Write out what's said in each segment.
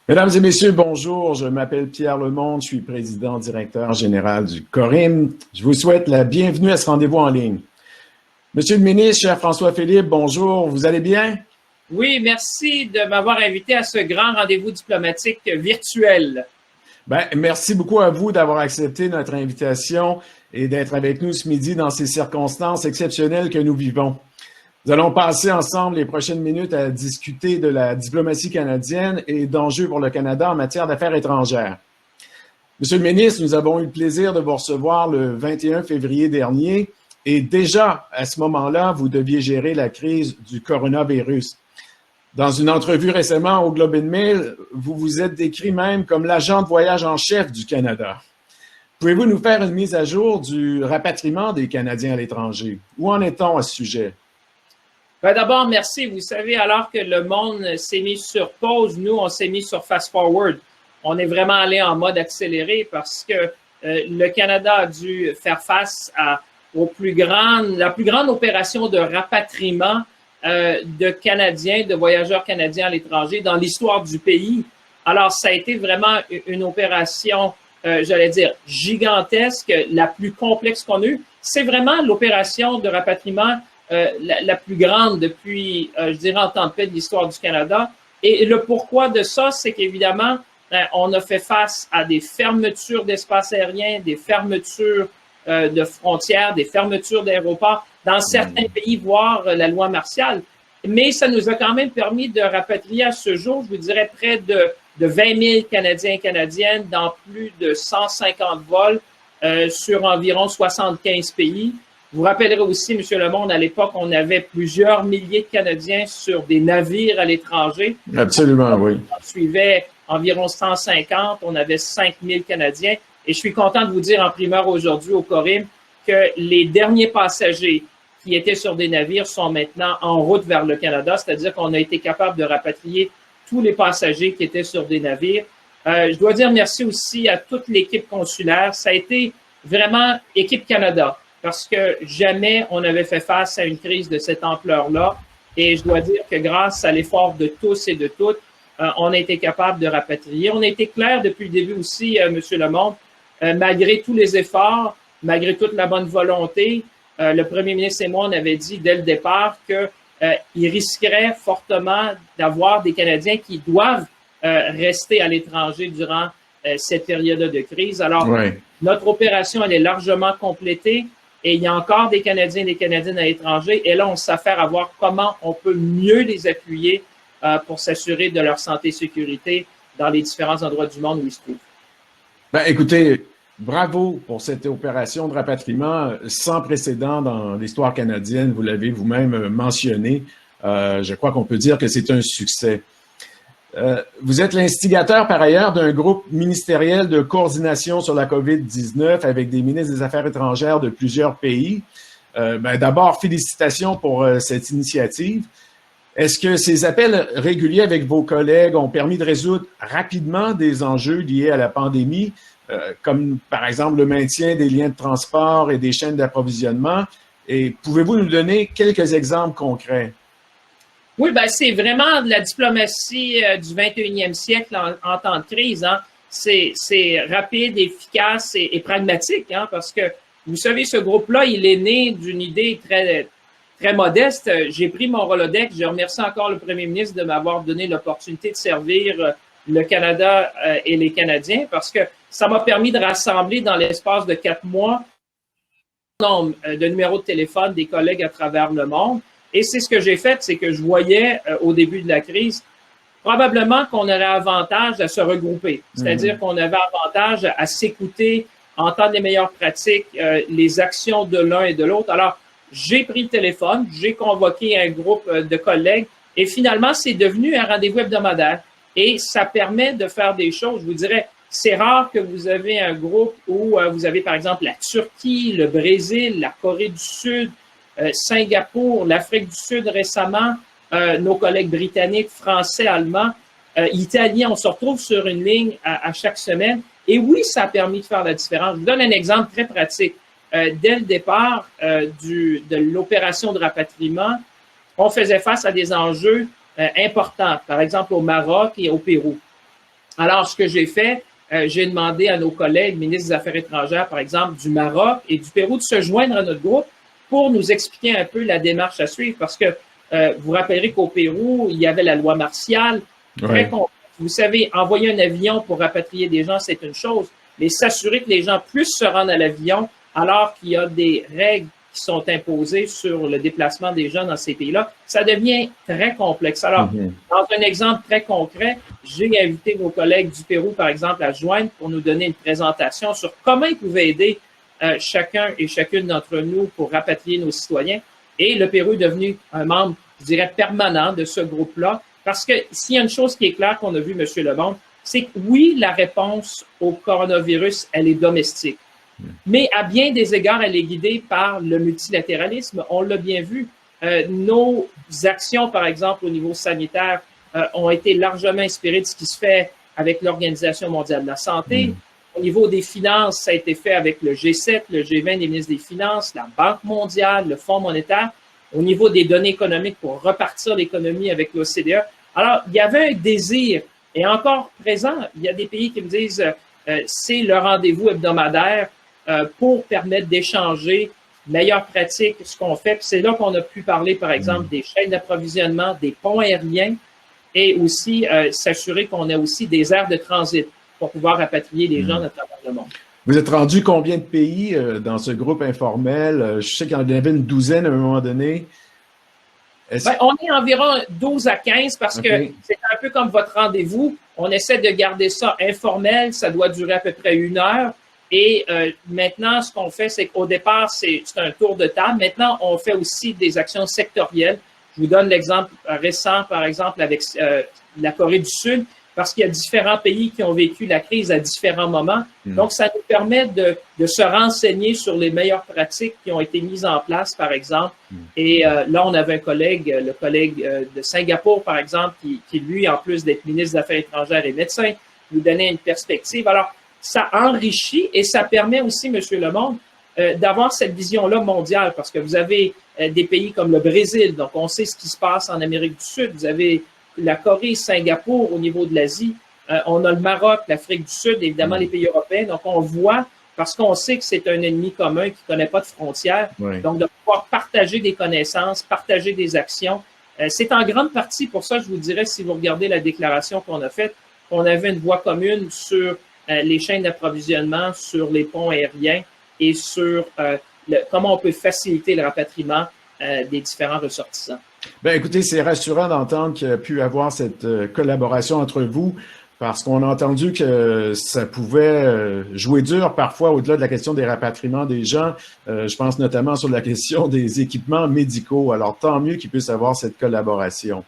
Mesdames et messieurs, bonjour. Je m'appelle Pierre Lemonde, je suis président directeur général du Corim. Je vous souhaite la bienvenue à ce rendez-vous en ligne. Monsieur le ministre, cher François-Philippe, bonjour. Vous allez bien? Oui, merci de m'avoir invité à ce grand rendez-vous diplomatique virtuel. Merci beaucoup à vous d'avoir accepté notre invitation et d'être avec nous ce midi dans ces circonstances exceptionnelles que nous vivons. Nous allons passer ensemble les prochaines minutes à discuter de la diplomatie canadienne et d'enjeux pour le Canada en matière d'affaires étrangères. Monsieur le ministre, nous avons eu le plaisir de vous recevoir le 21 février dernier et déjà, à ce moment-là, vous deviez gérer la crise du coronavirus. Dans une entrevue récemment au Globe and Mail, vous vous êtes décrit même comme l'agent de voyage en chef du Canada. Pouvez-vous nous faire une mise à jour du rapatriement des Canadiens à l'étranger? Où en est-on à ce sujet? D'abord, merci. Vous savez, alors que le monde s'est mis sur pause, nous, on s'est mis sur fast forward. On est vraiment allé en mode accéléré parce que le Canada a dû faire face à la plus grande opération de rapatriement de Canadiens, de voyageurs canadiens à l'étranger dans l'histoire du pays. Alors, ça a été vraiment une opération, j'allais dire, gigantesque, la plus complexe qu'on a eue. C'est vraiment l'opération de rapatriement la plus grande depuis, je dirais, en temps de paix de l'histoire du Canada. Et le pourquoi de ça, c'est qu'évidemment, on a fait face à des fermetures d'espaces aériens, des fermetures de frontières, des fermetures d'aéroports, dans certains pays, voire la loi martiale. Mais ça nous a quand même permis de rapatrier à ce jour, je vous dirais, près de 20 000 Canadiens et Canadiennes dans plus de 150 vols sur environ 75 pays. Vous rappellerez aussi, M. Lemonde, à l'époque, on avait plusieurs milliers de Canadiens sur des navires à l'étranger. Absolument, oui. On suivait environ 150, on avait 5 000 Canadiens. Et je suis content de vous dire en primeur aujourd'hui au Corim que les derniers passagers qui étaient sur des navires sont maintenant en route vers le Canada, c'est-à-dire qu'on a été capable de rapatrier tous les passagers qui étaient sur des navires. Je dois dire merci aussi à toute l'équipe consulaire. Ça a été vraiment équipe Canada, parce que jamais on avait fait face à une crise de cette ampleur-là. Et je dois dire que grâce à l'effort de tous et de toutes, on a été capable de rapatrier. On a été clair depuis le début aussi, M. Lemonde, malgré tous les efforts, malgré toute la bonne volonté, le premier ministre et moi, on avait dit dès le départ qu'il risquerait fortement d'avoir des Canadiens qui doivent rester à l'étranger durant cette période de crise. Alors, notre opération, elle est largement complétée. Et il y a encore des Canadiens et des Canadiennes à l'étranger. Et là, on s'affaire à voir comment on peut mieux les appuyer pour s'assurer de leur santé et sécurité dans les différents endroits du monde où ils se trouvent. Écoutez, bravo pour cette opération de rapatriement sans précédent dans l'histoire canadienne. Vous l'avez vous-même mentionné. Je crois qu'on peut dire que c'est un succès. Vous êtes l'instigateur, par ailleurs, d'un groupe ministériel de coordination sur la COVID-19 avec des ministres des Affaires étrangères de plusieurs pays. D'abord, félicitations pour cette initiative. Est-ce que ces appels réguliers avec vos collègues ont permis de résoudre rapidement des enjeux liés à la pandémie, comme par exemple le maintien des liens de transport et des chaînes d'approvisionnement? Et pouvez-vous nous donner quelques exemples concrets? Oui, c'est vraiment de la diplomatie du 21e siècle en temps de crise. Hein. C'est rapide, efficace et pragmatique, hein, parce que, vous savez, ce groupe-là, il est né d'une idée très, très modeste. J'ai pris mon Rolodex. Je remercie encore le premier ministre de m'avoir donné l'opportunité de servir le Canada et les Canadiens, parce que ça m'a permis de rassembler dans l'espace de 4 mois un nombre de numéros de téléphone des collègues à travers le monde. Et c'est ce que j'ai fait, c'est que je voyais au début de la crise, probablement qu'on aurait avantage à se regrouper. C'est-à-dire qu'on avait avantage à s'écouter, entendre les meilleures pratiques, les actions de l'un et de l'autre. Alors, j'ai pris le téléphone, j'ai convoqué un groupe de collègues et finalement, c'est devenu un rendez-vous hebdomadaire. Et ça permet de faire des choses. Je vous dirais, c'est rare que vous avez un groupe où vous avez, par exemple, la Turquie, le Brésil, la Corée du Sud, Singapour, l'Afrique du Sud récemment, nos collègues britanniques, français, allemands, italiens, on se retrouve sur une ligne à chaque semaine. Et oui, ça a permis de faire la différence. Je vous donne un exemple très pratique. Dès le départ de l'opération de rapatriement, on faisait face à des enjeux importants, par exemple au Maroc et au Pérou. Alors, ce que j'ai fait, j'ai demandé à nos collègues ministres des Affaires étrangères, par exemple, du Maroc et du Pérou, de se joindre à notre groupe pour nous expliquer un peu la démarche à suivre. Parce que vous rappellerez qu'au Pérou, il y avait la loi martiale, très complexe. Vous savez, envoyer un avion pour rapatrier des gens, c'est une chose, mais s'assurer que les gens puissent se rendre à l'avion alors qu'il y a des règles qui sont imposées sur le déplacement des gens dans ces pays-là, ça devient très complexe. Alors, dans un exemple très concret, j'ai invité nos collègues du Pérou, par exemple, à se joindre pour nous donner une présentation sur comment ils pouvaient aider chacun et chacune d'entre nous pour rapatrier nos citoyens. Et le Pérou est devenu un membre, je dirais, permanent de ce groupe-là. Parce que s'il y a une chose qui est claire qu'on a vu, M. Lebon, c'est que oui, la réponse au coronavirus, elle est domestique. Mais à bien des égards, elle est guidée par le multilatéralisme. On l'a bien vu. Nos actions, par exemple, au niveau sanitaire, ont été largement inspirées de ce qui se fait avec l'Organisation mondiale de la santé. Au niveau des finances, ça a été fait avec le G7, le G20 des ministres des Finances, la Banque mondiale, le Fonds monétaire. Au niveau des données économiques pour repartir l'économie avec l'OCDE. Alors, il y avait un désir, et encore présent, il y a des pays qui me disent c'est le rendez-vous hebdomadaire pour permettre d'échanger meilleures pratiques, ce qu'on fait. Puis c'est là qu'on a pu parler, par exemple, des chaînes d'approvisionnement, des ponts aériens, et aussi s'assurer qu'on a aussi des aires de transit pour pouvoir rapatrier les gens à travers le monde. Vous êtes rendu combien de pays dans ce groupe informel? Je sais qu'il y en avait une douzaine à un moment donné. On est environ 12 à 15 parce que c'est un peu comme votre rendez-vous. On essaie de garder ça informel. Ça doit durer à peu près 1 heure. Et maintenant, ce qu'on fait, c'est qu'au départ, c'est un tour de table. Maintenant, on fait aussi des actions sectorielles. Je vous donne l'exemple récent, par exemple, avec la Corée du Sud, parce qu'il y a différents pays qui ont vécu la crise à différents moments. Donc, ça nous permet de se renseigner sur les meilleures pratiques qui ont été mises en place, par exemple. Et là, on avait un collègue, le collègue de Singapour, par exemple, qui lui, en plus d'être ministre des Affaires étrangères et médecin, nous donnait une perspective. Alors, ça enrichit et ça permet aussi, M. Lemonde, d'avoir cette vision-là mondiale, parce que vous avez des pays comme le Brésil, donc on sait ce qui se passe en Amérique du Sud. Vous avez la Corée, Singapour au niveau de l'Asie. On a le Maroc, l'Afrique du Sud, évidemment les pays européens. Donc, on voit, parce qu'on sait que c'est un ennemi commun qui ne connaît pas de frontières, donc de pouvoir partager des connaissances, partager des actions. C'est en grande partie, pour ça, je vous dirais, si vous regardez la déclaration qu'on a faite, qu'on avait une voie commune sur les chaînes d'approvisionnement, sur les ponts aériens et sur comment on peut faciliter le rapatriement des différents ressortissants. Bien, écoutez, c'est rassurant d'entendre qu'il y a pu avoir cette collaboration entre vous, parce qu'on a entendu que ça pouvait jouer dur parfois au-delà de la question des rapatriements des gens. Je pense notamment sur la question des équipements médicaux. Alors, tant mieux qu'il puisse avoir cette collaboration.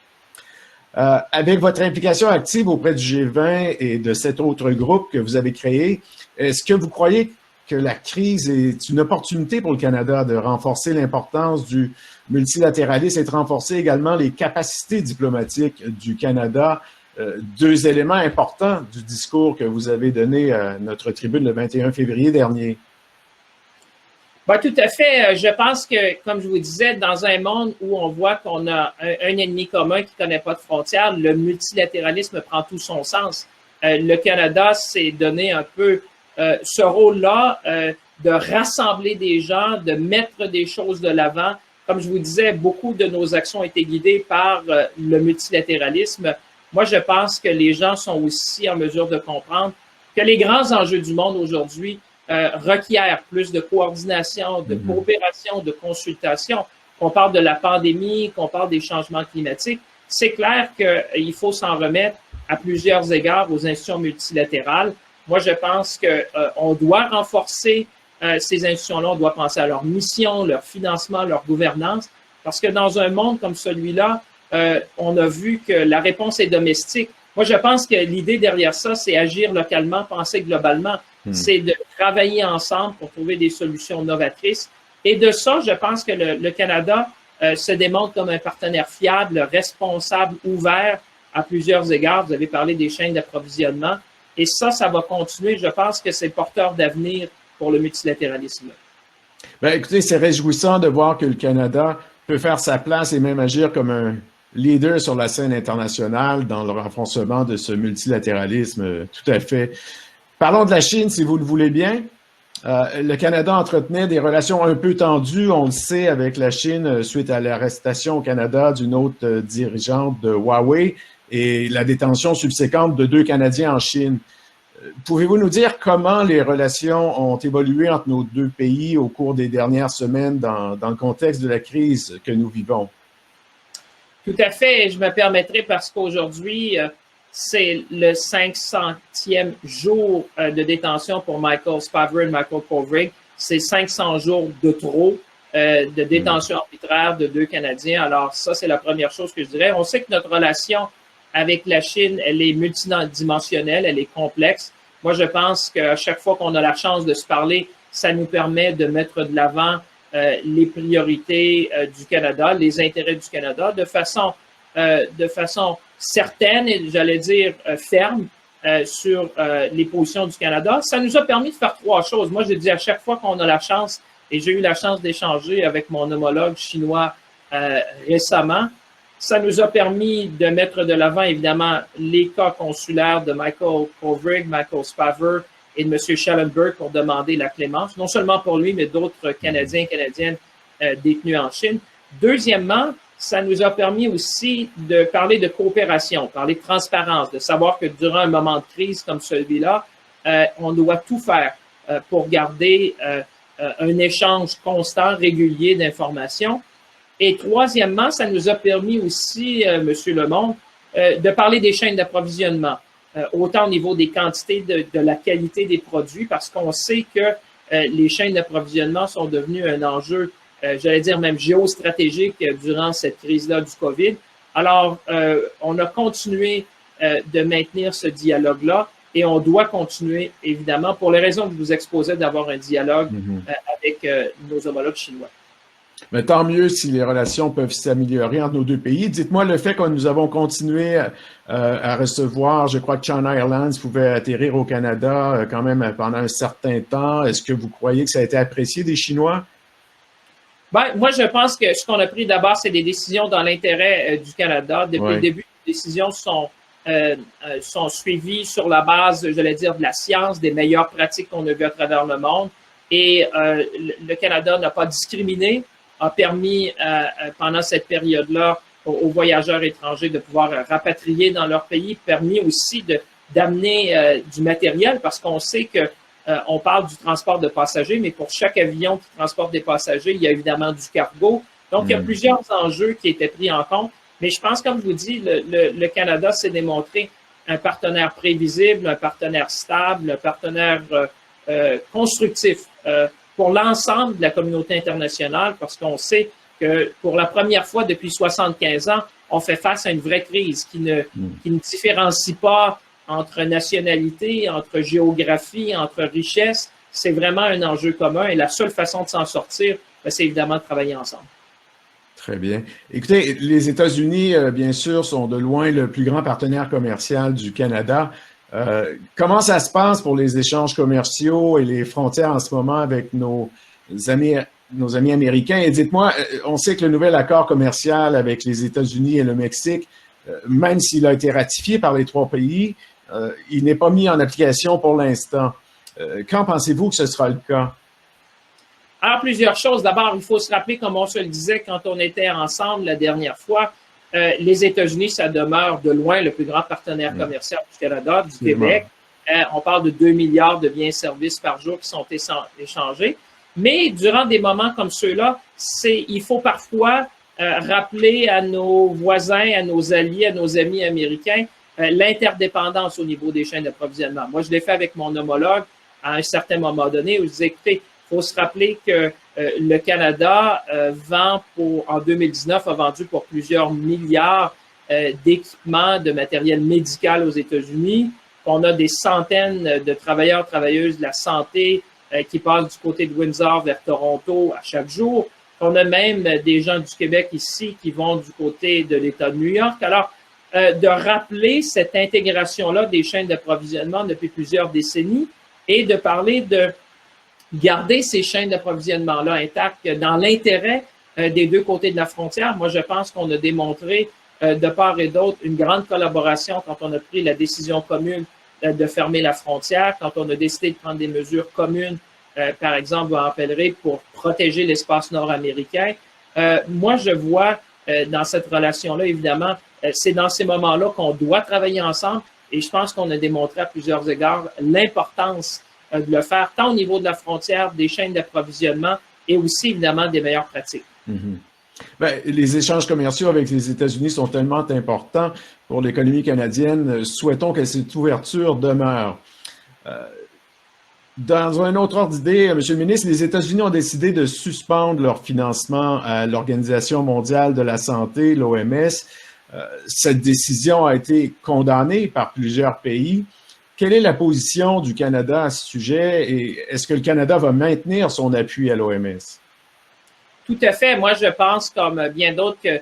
Avec votre implication active auprès du G20 et de cet autre groupe que vous avez créé, est-ce que vous croyez que la crise est une opportunité pour le Canada de renforcer l'importance du multilatéralisme et de renforcer également les capacités diplomatiques du Canada? Deux éléments importants du discours que vous avez donné à notre tribune le 21 février dernier. Ben, tout à fait. Je pense que, comme je vous disais, dans un monde où on voit qu'on a un ennemi commun qui ne connaît pas de frontières, le multilatéralisme prend tout son sens. Le Canada s'est donné un peu ce rôle-là de rassembler des gens, de mettre des choses de l'avant. Comme je vous disais, beaucoup de nos actions ont été guidées par le multilatéralisme. Moi, je pense que les gens sont aussi en mesure de comprendre que les grands enjeux du monde aujourd'hui requièrent plus de coordination, de coopération, de consultation. Qu'on parle de la pandémie, qu'on parle des changements climatiques, c'est clair qu'il faut s'en remettre à plusieurs égards aux institutions multilatérales. Moi, je pense qu'on doit renforcer ces institutions-là. On doit penser à leur mission, leur financement, leur gouvernance, parce que dans un monde comme celui-là, on a vu que la réponse est domestique. Moi, je pense que l'idée derrière ça, c'est agir localement, penser globalement. C'est de travailler ensemble pour trouver des solutions novatrices. Et de ça, je pense que le Canada se démontre comme un partenaire fiable, responsable, ouvert à plusieurs égards. Vous avez parlé des chaînes d'approvisionnement. Et ça va continuer. Je pense que c'est porteur d'avenir pour le multilatéralisme. Bien, écoutez, c'est réjouissant de voir que le Canada peut faire sa place et même agir comme leader sur la scène internationale dans le renforcement de ce multilatéralisme, tout à fait. Parlons de la Chine, si vous le voulez bien. Le Canada entretenait des relations un peu tendues, on le sait, avec la Chine suite à l'arrestation au Canada d'une autre dirigeante de Huawei et la détention subséquente de 2 Canadiens en Chine. Pouvez-vous nous dire comment les relations ont évolué entre nos 2 pays au cours des dernières semaines dans le contexte de la crise que nous vivons? Tout à fait. Je me permettrai parce qu'aujourd'hui, c'est le 500e jour de détention pour Michael Spavor et Michael Kovrig. C'est 500 jours de trop de détention arbitraire de 2 Canadiens. Alors ça, c'est la première chose que je dirais. On sait que notre relation avec la Chine, elle est multidimensionnelle, elle est complexe. Moi, je pense qu'à chaque fois qu'on a la chance de se parler, ça nous permet de mettre de l'avant les priorités du Canada, les intérêts du Canada, de façon certaine et, j'allais dire, ferme sur les positions du Canada. Ça nous a permis de faire 3 choses. Moi, je dis à chaque fois qu'on a la chance, et j'ai eu la chance d'échanger avec mon homologue chinois récemment, ça nous a permis de mettre de l'avant, évidemment, les cas consulaires de Michael Kovrig, Michael Spavor et de M. Schellenberg pour demander la clémence, non seulement pour lui, mais d'autres Canadiens et Canadiennes détenus en Chine. Deuxièmement, ça nous a permis aussi de parler de coopération, parler de transparence, de savoir que durant un moment de crise comme celui-là, on doit tout faire pour garder un échange constant, régulier d'informations. Et troisièmement, ça nous a permis aussi, Monsieur Lemond, de parler des chaînes d'approvisionnement, autant au niveau des quantités, de la qualité des produits, parce qu'on sait que les chaînes d'approvisionnement sont devenues un enjeu, j'allais dire même géostratégique durant cette crise-là du COVID. Alors, on a continué de maintenir ce dialogue-là et on doit continuer, évidemment, pour les raisons que je vous exposais, d'avoir un dialogue avec nos homologues chinois. Mais tant mieux si les relations peuvent s'améliorer entre nos 2 pays. Dites-moi le fait que nous avons continué à recevoir, je crois que China Airlines pouvait atterrir au Canada quand même pendant un certain temps. Est-ce que vous croyez que ça a été apprécié des Chinois? Ben, moi, je pense que ce qu'on a pris d'abord, c'est des décisions dans l'intérêt du Canada. Depuis le début, les décisions sont suivies sur la base, j'allais dire, de la science, des meilleures pratiques qu'on a vues à travers le monde. Et le Canada n'a pas discriminé, a permis pendant cette période-là aux voyageurs étrangers de pouvoir rapatrier dans leur pays, permis aussi d'amener du matériel parce qu'on sait que on parle du transport de passagers, mais pour chaque avion qui transporte des passagers, il y a évidemment du cargo. Donc, il y a plusieurs enjeux qui étaient pris en compte. Mais je pense, comme je vous dis, le Canada s'est démontré un partenaire prévisible, un partenaire stable, un partenaire constructif pour l'ensemble de la communauté internationale, parce qu'on sait que pour la première fois depuis 75 ans, on fait face à une vraie crise qui ne différencie pas entre nationalité, entre géographie, entre richesse. C'est vraiment un enjeu commun et la seule façon de s'en sortir, c'est évidemment de travailler ensemble. Très bien. Écoutez, les États-Unis, bien sûr, sont de loin le plus grand partenaire commercial du Canada. Comment ça se passe pour les échanges commerciaux et les frontières en ce moment avec nos amis américains? Et dites-moi, on sait que le nouvel accord commercial avec les États-Unis et le Mexique, même s'il a été ratifié par les 3 pays, il n'est pas mis en application pour l'instant. Quand pensez-vous que ce sera le cas? Alors, plusieurs choses. D'abord, il faut se rappeler, comme on se le disait quand on était ensemble la dernière fois, les États-Unis, ça demeure de loin le plus grand partenaire commercial du Canada, du Québec. On parle de 2 milliards de biens et services par jour qui sont échangés. Mais durant des moments comme ceux-là, il faut parfois rappeler à nos voisins, à nos alliés, à nos amis américains, l'interdépendance au niveau des chaînes d'approvisionnement. Moi, je l'ai fait avec mon homologue à un certain moment donné où je disais, écoutez, il faut se rappeler que le Canada en 2019, a vendu pour plusieurs milliards d'équipements de matériel médical aux États-Unis. On a des centaines de travailleurs, travailleuses de la santé qui passent du côté de Windsor vers Toronto à chaque jour. On a même des gens du Québec ici qui vont du côté de l'État de New York. Alors, de rappeler cette intégration-là des chaînes d'approvisionnement depuis plusieurs décennies et de parler de garder ces chaînes d'approvisionnement-là intactes dans l'intérêt des 2 côtés de la frontière. Moi, je pense qu'on a démontré de part et d'autre une grande collaboration quand on a pris la décision commune de fermer la frontière, quand on a décidé de prendre des mesures communes, par exemple, vous en rappellerez, pour protéger l'espace nord-américain. Moi, je vois dans cette relation-là, évidemment, c'est dans ces moments-là qu'on doit travailler ensemble et je pense qu'on a démontré à plusieurs égards l'importance de le faire tant au niveau de la frontière, des chaînes d'approvisionnement et aussi, évidemment, des meilleures pratiques. Mm-hmm. Ben, les échanges commerciaux avec les États-Unis sont tellement importants pour l'économie canadienne. Souhaitons que cette ouverture demeure. Dans un autre ordre d'idée, M. le ministre, les États-Unis ont décidé de suspendre leur financement à l'Organisation mondiale de la santé, l'OMS. Cette décision a été condamnée par plusieurs pays. Quelle est la position du Canada à ce sujet et est-ce que le Canada va maintenir son appui à l'OMS? Tout à fait. Moi, je pense, comme bien d'autres, que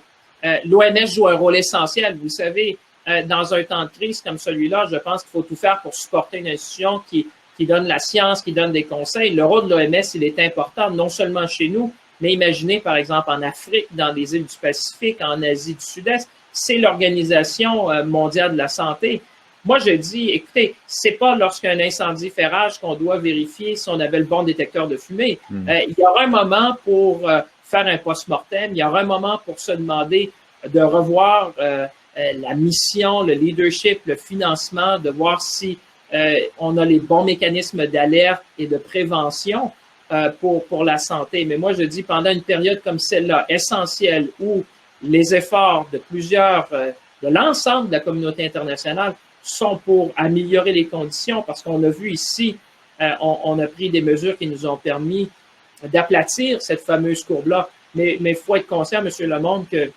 l'OMS joue un rôle essentiel. Vous savez, dans un temps de crise comme celui-là, je pense qu'il faut tout faire pour supporter une institution qui donne la science, qui donne des conseils. Le rôle de l'OMS, il est important, non seulement chez nous, mais imaginez, par exemple, en Afrique, dans les îles du Pacifique, en Asie du Sud-Est, c'est l'Organisation mondiale de la santé. Moi, je dis, écoutez, c'est pas lorsqu'un incendie fait rage qu'on doit vérifier si on avait le bon détecteur de fumée. Il y aura un moment pour faire un post-mortem, il y aura un moment pour se demander de revoir la mission, le leadership, le financement, de voir si on a les bons mécanismes d'alerte et de prévention pour la santé. Mais moi, je dis, pendant une période comme celle-là, essentielle, où les efforts de de l'ensemble de la communauté internationale sont pour améliorer les conditions, parce qu'on a vu ici, on a pris des mesures qui nous ont permis d'aplatir cette fameuse courbe-là. Mais il faut être conscient, M. Lemonde, que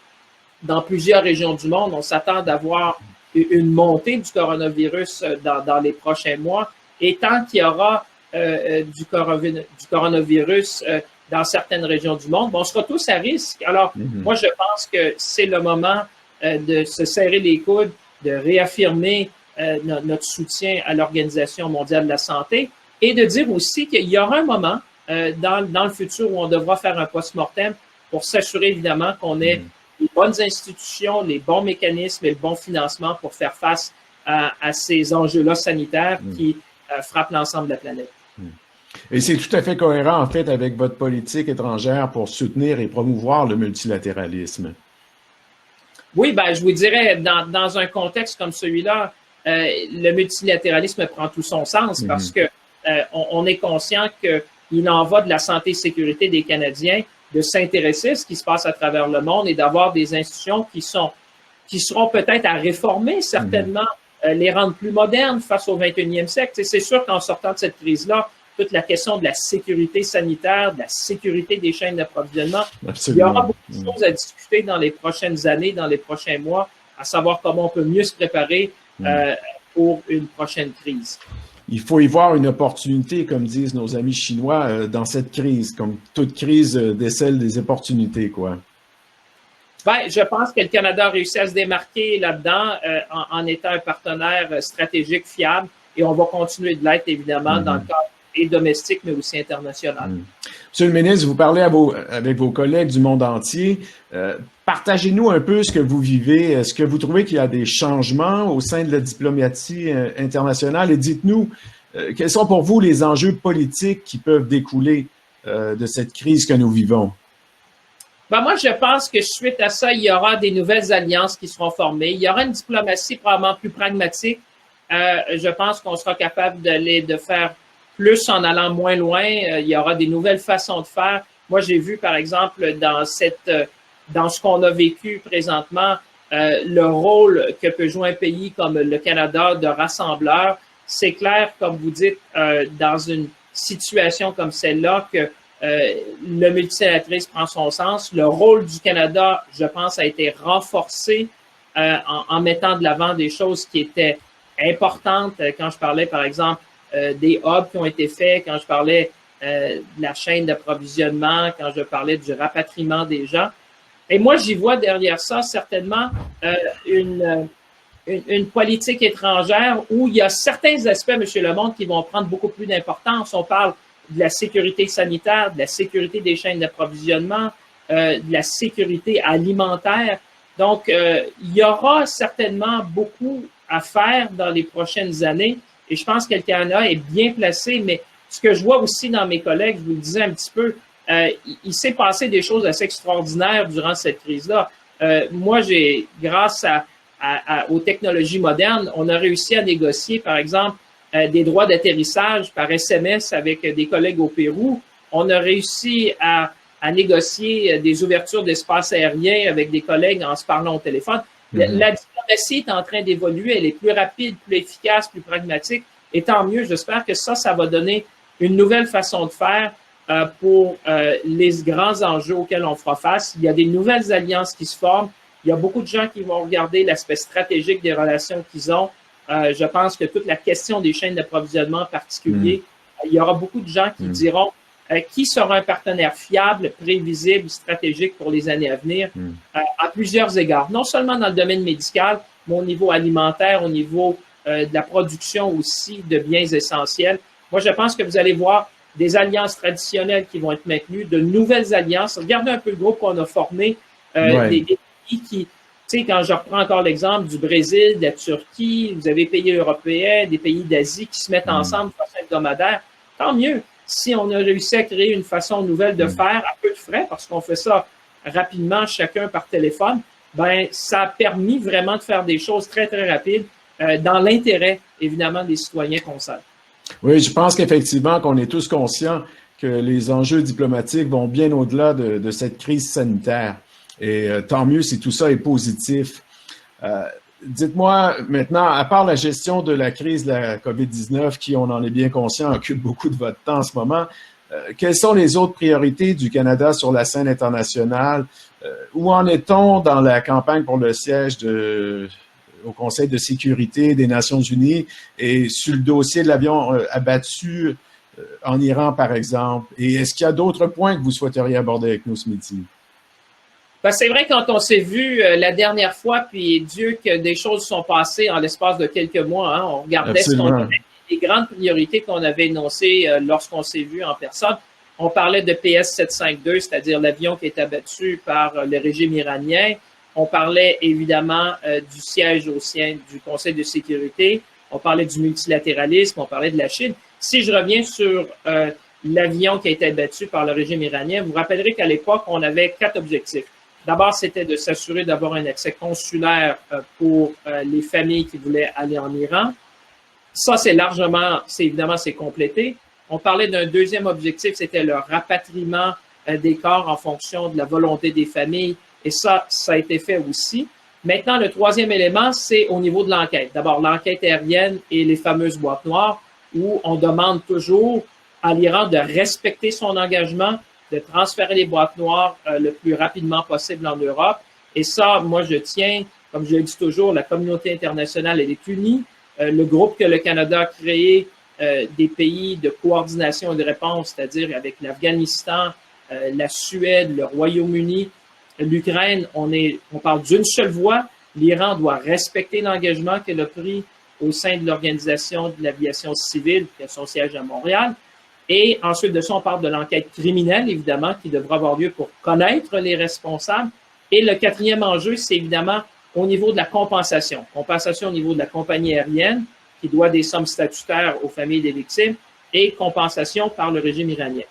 dans plusieurs régions du monde, on s'attend d'avoir une montée du coronavirus dans les prochains mois. Et tant qu'il y aura du coronavirus dans certaines régions du monde, on sera tous à risque. Alors, moi, je pense que c'est le moment de se serrer les coudes, de réaffirmer notre soutien à l'Organisation mondiale de la santé et de dire aussi qu'il y aura un moment dans le futur où on devra faire un post-mortem pour s'assurer évidemment qu'on ait les bonnes institutions, les bons mécanismes et le bon financement pour faire face à ces enjeux-là sanitaires qui frappent l'ensemble de la planète. Et c'est tout à fait cohérent, en fait, avec votre politique étrangère pour soutenir et promouvoir le multilatéralisme. Oui, ben, je vous dirais, dans un contexte comme celui-là, le multilatéralisme prend tout son sens parce que on est conscient qu'il en va de la santé et sécurité des Canadiens, de s'intéresser à ce qui se passe à travers le monde et d'avoir des institutions qui seront peut-être à réformer, certainement, les rendre plus modernes face au 21e siècle. C'est sûr qu'en sortant de cette crise-là, toute la question de la sécurité sanitaire, de la sécurité des chaînes d'approvisionnement, il y aura beaucoup de choses à discuter dans les prochaines années, dans les prochains mois, à savoir comment on peut mieux se préparer pour une prochaine crise. Il faut y voir une opportunité, comme disent nos amis chinois, dans cette crise. Comme toute crise décèle des opportunités, quoi. Ben, je pense que le Canada a réussi à se démarquer là-dedans en étant un partenaire stratégique fiable et on va continuer de l'être, évidemment, dans le cadre et domestique, mais aussi international. Monsieur le ministre, vous parlez avec vos collègues du monde entier. Partagez-nous un peu ce que vous vivez. Est-ce que vous trouvez qu'il y a des changements au sein de la diplomatie internationale? Et dites-nous, quels sont pour vous les enjeux politiques qui peuvent découler de cette crise que nous vivons? Ben moi, je pense que suite à ça, il y aura des nouvelles alliances qui seront formées. Il y aura une diplomatie probablement plus pragmatique. Je pense qu'on sera capable de faire plus en allant moins loin. Il y aura des nouvelles façons de faire. Moi, j'ai vu, par exemple, dans ce qu'on a vécu présentement, le rôle que peut jouer un pays comme le Canada de rassembleur. C'est clair, comme vous dites, dans une situation comme celle-là, que le multilatéralisme prend son sens. Le rôle du Canada, je pense, a été renforcé en mettant de l'avant des choses qui étaient importantes. Quand je parlais, par exemple, des hubs qui ont été faits, quand je parlais de la chaîne d'approvisionnement, quand je parlais du rapatriement des gens. Et moi, j'y vois derrière ça certainement une politique étrangère où il y a certains aspects, M. Lemonde, qui vont prendre beaucoup plus d'importance. On parle de la sécurité sanitaire, de la sécurité des chaînes d'approvisionnement, de la sécurité alimentaire. Donc, il y aura certainement beaucoup à faire dans les prochaines années et je pense que le Canada est bien placé, mais ce que je vois aussi dans mes collègues, je vous le disais un petit peu, il s'est passé des choses assez extraordinaires durant cette crise-là. Moi, grâce aux technologies modernes, on a réussi à négocier, par exemple, des droits d'atterrissage par SMS avec des collègues au Pérou. On a réussi à négocier des ouvertures d'espace aérien avec des collègues en se parlant au téléphone. La diplomatie est en train d'évoluer, elle est plus rapide, plus efficace, plus pragmatique. Et tant mieux, j'espère que ça va donner une nouvelle façon de faire pour les grands enjeux auxquels on fera face. Il y a des nouvelles alliances qui se forment. Il y a beaucoup de gens qui vont regarder l'aspect stratégique des relations qu'ils ont. Je pense que toute la question des chaînes d'approvisionnement en particulier, il y aura beaucoup de gens qui diront qui sera un partenaire fiable, prévisible, stratégique pour les années à venir, à plusieurs égards. Non seulement dans le domaine médical, mais au niveau alimentaire, au niveau de la production aussi de biens essentiels. Moi, je pense que vous allez voir des alliances traditionnelles qui vont être maintenues, de nouvelles alliances. Regardez un peu le groupe qu'on a formé, des pays qui, tu sais, quand je reprends encore l'exemple du Brésil, de la Turquie, vous avez des pays européens, des pays d'Asie qui se mettent ensemble de façon hebdomadaire. Tant mieux. Si on a réussi à créer une façon nouvelle de faire à peu de frais, parce qu'on fait ça rapidement, chacun par téléphone, ben ça a permis vraiment de faire des choses très, très rapides dans l'intérêt, évidemment, des citoyens concernés. Oui, je pense qu'effectivement qu'on est tous conscients que les enjeux diplomatiques vont bien au-delà de cette crise sanitaire. Et tant mieux si tout ça est positif. Dites-moi maintenant, à part la gestion de la crise de la COVID-19, qui, on en est bien conscient, occupe beaucoup de votre temps en ce moment, quelles sont les autres priorités du Canada sur la scène internationale? Où en est-on dans la campagne pour le siège au Conseil de sécurité des Nations unies et sur le dossier de l'avion abattu en Iran, par exemple? Et est-ce qu'il y a d'autres points que vous souhaiteriez aborder avec nous ce midi? Ben, c'est vrai, quand on s'est vu la dernière fois, puis Dieu que des choses sont passées en l'espace de quelques mois, hein, on regardait les grandes priorités qu'on avait énoncées lorsqu'on s'est vu en personne. On parlait de PS-752, c'est-à-dire l'avion qui est abattu par le régime iranien. On parlait évidemment du siège au sein du Conseil de sécurité. On parlait du multilatéralisme, on parlait de la Chine. Si je reviens sur l'avion qui a été abattu par le régime iranien, vous vous rappellerez qu'à l'époque, on avait 4 objectifs. D'abord, c'était de s'assurer d'avoir un accès consulaire pour les familles qui voulaient aller en Iran. Ça, c'est évidemment, c'est complété. On parlait d'un deuxième objectif, c'était le rapatriement des corps en fonction de la volonté des familles. Et ça a été fait aussi. Maintenant, le troisième élément, c'est au niveau de l'enquête. D'abord, l'enquête aérienne et les fameuses boîtes noires, où on demande toujours à l'Iran de respecter son engagement, de transférer les boîtes noires le plus rapidement possible en Europe. Et ça, moi, je tiens, comme je le dis toujours, la communauté internationale, elle est unie. Le groupe que le Canada a créé, des pays de coordination et de réponse, c'est-à-dire avec l'Afghanistan, la Suède, le Royaume-Uni, l'Ukraine, on parle d'une seule voix. L'Iran doit respecter l'engagement qu'elle a pris au sein de l'Organisation de l'aviation civile, qui a son siège à Montréal. Et ensuite de ça, on parle de l'enquête criminelle, évidemment, qui devra avoir lieu pour connaître les responsables. Et le quatrième enjeu, c'est évidemment au niveau de la compensation. Compensation au niveau de la compagnie aérienne, qui doit des sommes statutaires aux familles des victimes, et compensation par le régime iranien.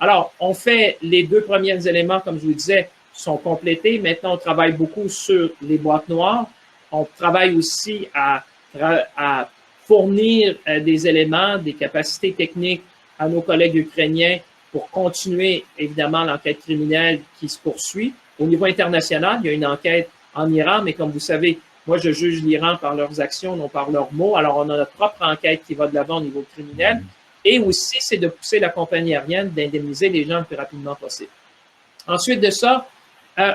Alors, on fait les 2 premiers éléments, comme je vous le disais, sont complétés. Maintenant, on travaille beaucoup sur les boîtes noires. On travaille aussi à fournir des éléments, des capacités techniques à nos collègues ukrainiens pour continuer, évidemment, l'enquête criminelle qui se poursuit. Au niveau international, il y a une enquête en Iran, mais comme vous savez, moi, je juge l'Iran par leurs actions, non par leurs mots. Alors, on a notre propre enquête qui va de l'avant au niveau criminel. Et aussi, c'est de pousser la compagnie aérienne d'indemniser les gens le plus rapidement possible. Ensuite de ça,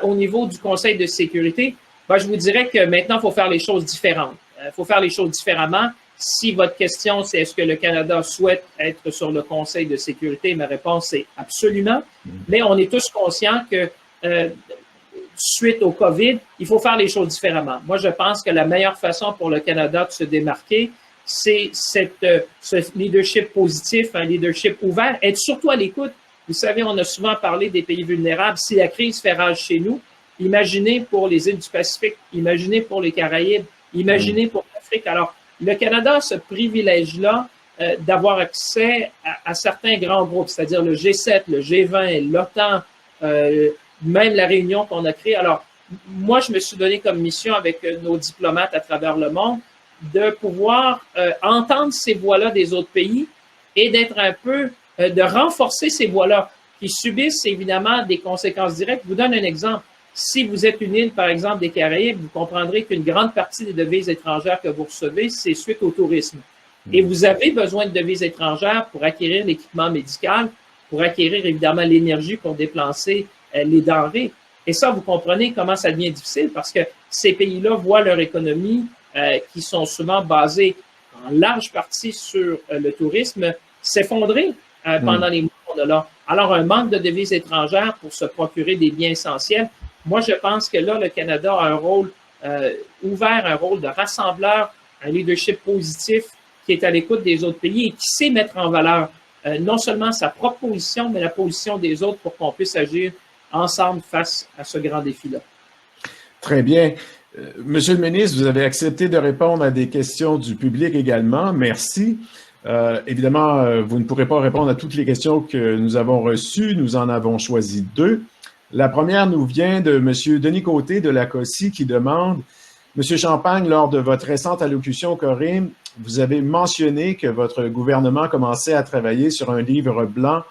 au niveau du Conseil de sécurité, je vous dirais que maintenant, il faut faire les choses différentes. Il faut faire les choses différemment. Si votre question, c'est est-ce que le Canada souhaite être sur le Conseil de sécurité, ma réponse est absolument. Mais on est tous conscients que suite au COVID, il faut faire les choses différemment. Moi, je pense que la meilleure façon pour le Canada de se démarquer, c'est ce leadership positif, un leadership ouvert, être surtout à l'écoute. Vous savez, on a souvent parlé des pays vulnérables. Si la crise fait rage chez nous, Imaginez pour les îles du Pacifique, imaginez pour les Caraïbes, imaginez pour l'Afrique. Alors, le Canada a ce privilège-là d'avoir accès à certains grands groupes, c'est-à-dire le G7, le G20, l'OTAN, même la réunion qu'on a créée. Alors, moi, je me suis donné comme mission avec nos diplomates à travers le monde de pouvoir entendre ces voix-là des autres pays et d'être un peu, de renforcer ces voix-là qui subissent évidemment des conséquences directes. Je vous donne un exemple. Si vous êtes une île, par exemple, des Caraïbes, vous comprendrez qu'une grande partie des devises étrangères que vous recevez, c'est suite au tourisme. Et vous avez besoin de devises étrangères pour acquérir l'équipement médical, pour acquérir évidemment l'énergie pour déplacer les denrées. Et ça, vous comprenez comment ça devient difficile parce que ces pays-là voient leur économie, qui sont souvent basées en large partie sur le tourisme, s'effondrer pendant les mois qu'on a là. Alors, un manque de devises étrangères pour se procurer des biens essentiels. Moi, je pense que là, le Canada a un rôle ouvert, un rôle de rassembleur, un leadership positif qui est à l'écoute des autres pays et qui sait mettre en valeur non seulement sa propre position, mais la position des autres pour qu'on puisse agir ensemble face à ce grand défi-là. Très bien. Monsieur le ministre, vous avez accepté de répondre à des questions du public également. Merci. Évidemment, vous ne pourrez pas répondre à toutes les questions que nous avons reçues. Nous en avons choisi 2. La première nous vient de Monsieur Denis Côté de la COSI qui demande « Monsieur Champagne, lors de votre récente allocution au Corim, vous avez mentionné que votre gouvernement commençait à travailler sur un livre blanc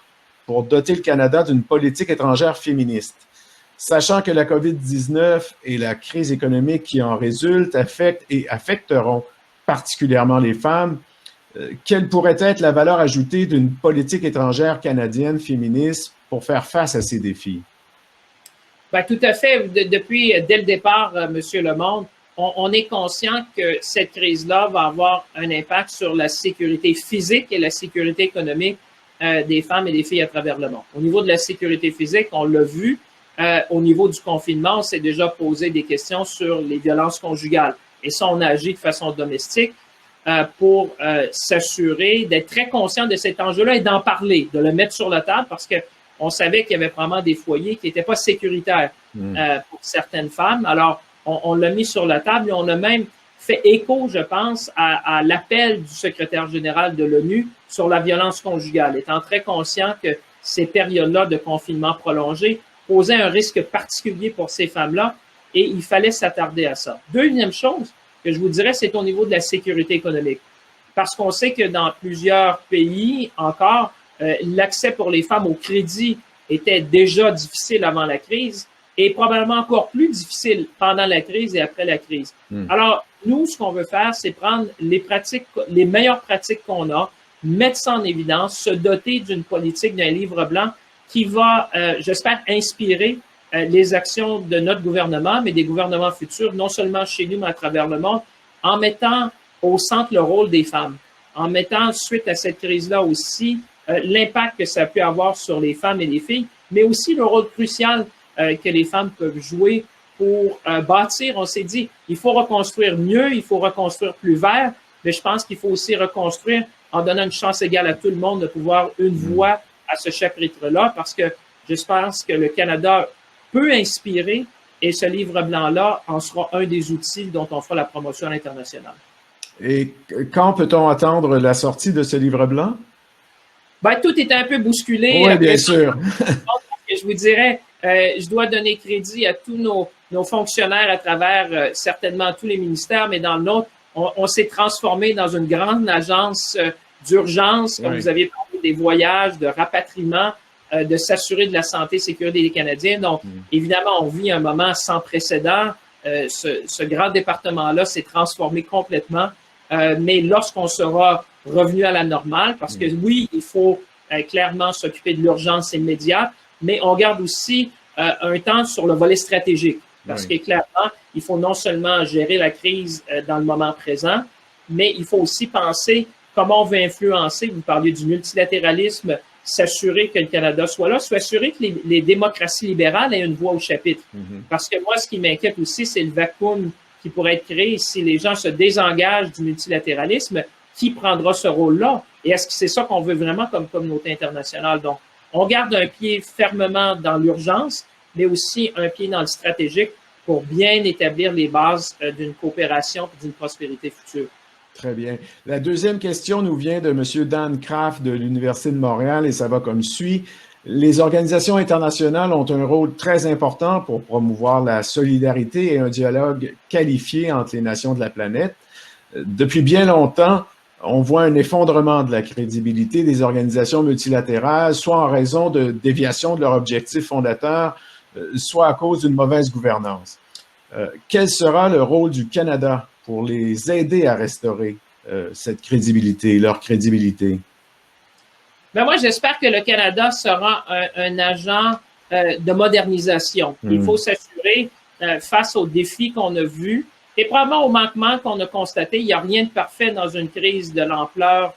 pour doter le Canada d'une politique étrangère féministe. Sachant que la COVID-19 et la crise économique qui en résulte affectent et affecteront particulièrement les femmes, quelle pourrait être la valeur ajoutée d'une politique étrangère canadienne féministe pour faire face à ces défis? » Bien, tout à fait. Depuis, dès le départ, Monsieur Lemonde, on est conscient que cette crise-là va avoir un impact sur la sécurité physique et la sécurité économique des femmes et des filles à travers le monde. Au niveau de la sécurité physique, on l'a vu, au niveau du confinement, on s'est déjà posé des questions sur les violences conjugales. Et ça, on a agi de façon domestique pour s'assurer d'être très conscient de cet enjeu-là et d'en parler, de le mettre sur la table parce que on savait qu'il y avait vraiment des foyers qui n'étaient pas sécuritaires pour certaines femmes. Alors, on l'a mis sur la table et on a même fait écho, je pense, à l'appel du secrétaire général de l'ONU sur la violence conjugale, étant très conscient que ces périodes-là de confinement prolongé posaient un risque particulier pour ces femmes-là et il fallait s'attarder à ça. Deuxième chose que je vous dirais, c'est au niveau de la sécurité économique. Parce qu'on sait que dans plusieurs pays encore, l'accès pour les femmes au crédit était déjà difficile avant la crise et probablement encore plus difficile pendant la crise et après la crise. Alors, nous, ce qu'on veut faire, c'est prendre les meilleures pratiques qu'on a, mettre ça en évidence, se doter d'une politique, d'un livre blanc qui va, j'espère, inspirer les actions de notre gouvernement, mais des gouvernements futurs, non seulement chez nous, mais à travers le monde, en mettant au centre le rôle des femmes, en mettant, suite à cette crise-là aussi, l'impact que ça peut avoir sur les femmes et les filles, mais aussi le rôle crucial que les femmes peuvent jouer pour bâtir. On s'est dit, il faut reconstruire mieux, il faut reconstruire plus vert, mais je pense qu'il faut aussi reconstruire en donnant une chance égale à tout le monde de pouvoir une voix à ce chapitre-là, parce que je pense que le Canada peut inspirer et ce livre blanc-là en sera un des outils dont on fera la promotion à l'international. Et quand peut-on attendre la sortie de ce livre blanc? Ben, tout est un peu bousculé. Oui, bien sûr. Je vous dirais, je dois donner crédit à tous nos fonctionnaires à travers certainement tous les ministères, mais dans le nôtre, on s'est transformé dans une grande agence d'urgence, comme vous aviez parlé des voyages, de rapatriement, de s'assurer de la santé et sécurité des Canadiens. Donc, évidemment, on vit un moment sans précédent. Ce grand département-là s'est transformé complètement. Mais lorsqu'on sera revenu à la normale, parce que oui, il faut clairement s'occuper de l'urgence immédiate, mais on garde aussi un temps sur le volet stratégique. Parce que clairement, il faut non seulement gérer la crise dans le moment présent, mais il faut aussi penser comment on veut influencer. Vous parliez du multilatéralisme, s'assurer que le Canada soit là, s'assurer que les démocraties libérales aient une voix au chapitre. Parce que moi, ce qui m'inquiète aussi, c'est le vacuum qui pourrait être créé si les gens se désengagent du multilatéralisme. Qui prendra ce rôle-là? Et est-ce que c'est ça qu'on veut vraiment comme communauté internationale? Donc, on garde un pied fermement dans l'urgence, mais aussi un pied dans le stratégique pour bien établir les bases d'une coopération et d'une prospérité future. Très bien. La deuxième question nous vient de M. Dan Kraft de l'Université de Montréal et ça va comme suit. Les organisations internationales ont un rôle très important pour promouvoir la solidarité et un dialogue qualifié entre les nations de la planète. Depuis bien longtemps, on voit un effondrement de la crédibilité des organisations multilatérales, soit en raison de déviation de leur objectif fondateur, soit à cause d'une mauvaise gouvernance. Quel sera le rôle du Canada pour les aider à restaurer cette crédibilité, leur crédibilité? Ben moi, j'espère que le Canada sera un agent de modernisation. Il faut s'assurer, face aux défis qu'on a vus et probablement aux manquements qu'on a constatés, il n'y a rien de parfait dans une crise de l'ampleur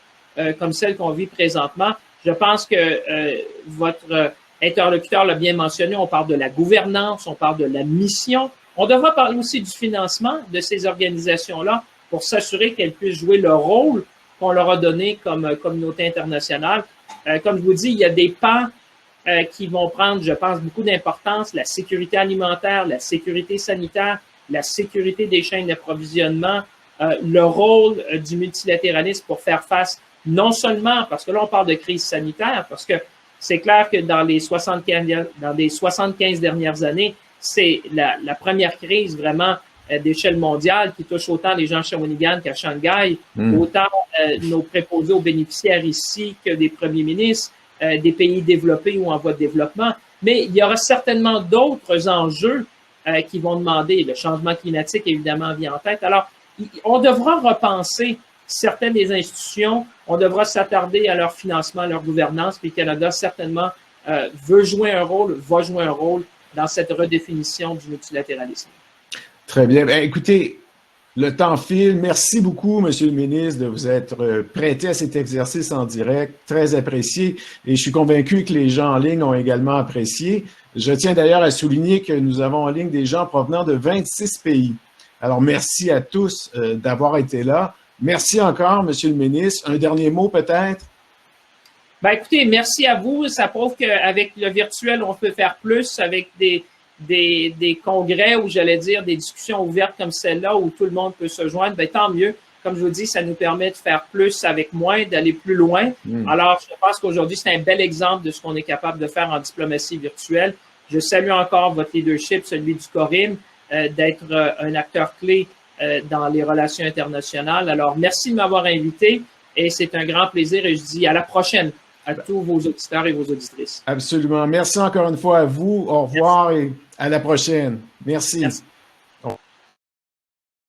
comme celle qu'on vit présentement. Je pense que votre interlocuteur l'a bien mentionné, on parle de la gouvernance, on parle de la mission. On devra parler aussi du financement de ces organisations-là pour s'assurer qu'elles puissent jouer le rôle qu'on leur a donné comme communauté internationale. Comme je vous dis, il y a des pans qui vont prendre, je pense, beaucoup d'importance, la sécurité alimentaire, la sécurité sanitaire, la sécurité des chaînes d'approvisionnement, le rôle du multilatéralisme pour faire face non seulement, parce que là, on parle de crise sanitaire, parce que c'est clair que dans les 75 dernières années, c'est la première crise vraiment d'échelle mondiale qui touche autant les gens à Shawinigan qu'à Shanghai, autant nos préposés aux bénéficiaires ici que des premiers ministres, des pays développés ou en voie de développement. Mais il y aura certainement d'autres enjeux qui vont demander. Le changement climatique, évidemment, vient en tête. Alors, on devra repenser certaines des institutions, on devra s'attarder à leur financement, à leur gouvernance, puis le Canada, certainement, veut jouer un rôle, va jouer un rôle dans cette redéfinition du multilatéralisme. Très bien. Bien, écoutez, le temps file. Merci beaucoup, Monsieur le ministre, de vous être prêté à cet exercice en direct. Très apprécié. Et je suis convaincu que les gens en ligne ont également apprécié. Je tiens d'ailleurs à souligner que nous avons en ligne des gens provenant de 26 pays. Alors, merci à tous d'avoir été là. Merci encore, Monsieur le ministre. Un dernier mot peut-être? Ben, écoutez, merci à vous. Ça prouve qu'avec le virtuel, on peut faire plus avec des congrès ou, j'allais dire, des discussions ouvertes comme celle-là où tout le monde peut se joindre. Ben, tant mieux. Comme je vous dis, ça nous permet de faire plus avec moins, d'aller plus loin. Alors, je pense qu'aujourd'hui, c'est un bel exemple de ce qu'on est capable de faire en diplomatie virtuelle. Je salue encore votre leadership, celui du Corim, d'être un acteur clé dans les relations internationales. Alors, merci de m'avoir invité et c'est un grand plaisir et je dis à la prochaine à tous vos auditeurs et vos auditrices. Absolument. Merci encore une fois à vous. Au revoir et à la prochaine. Merci.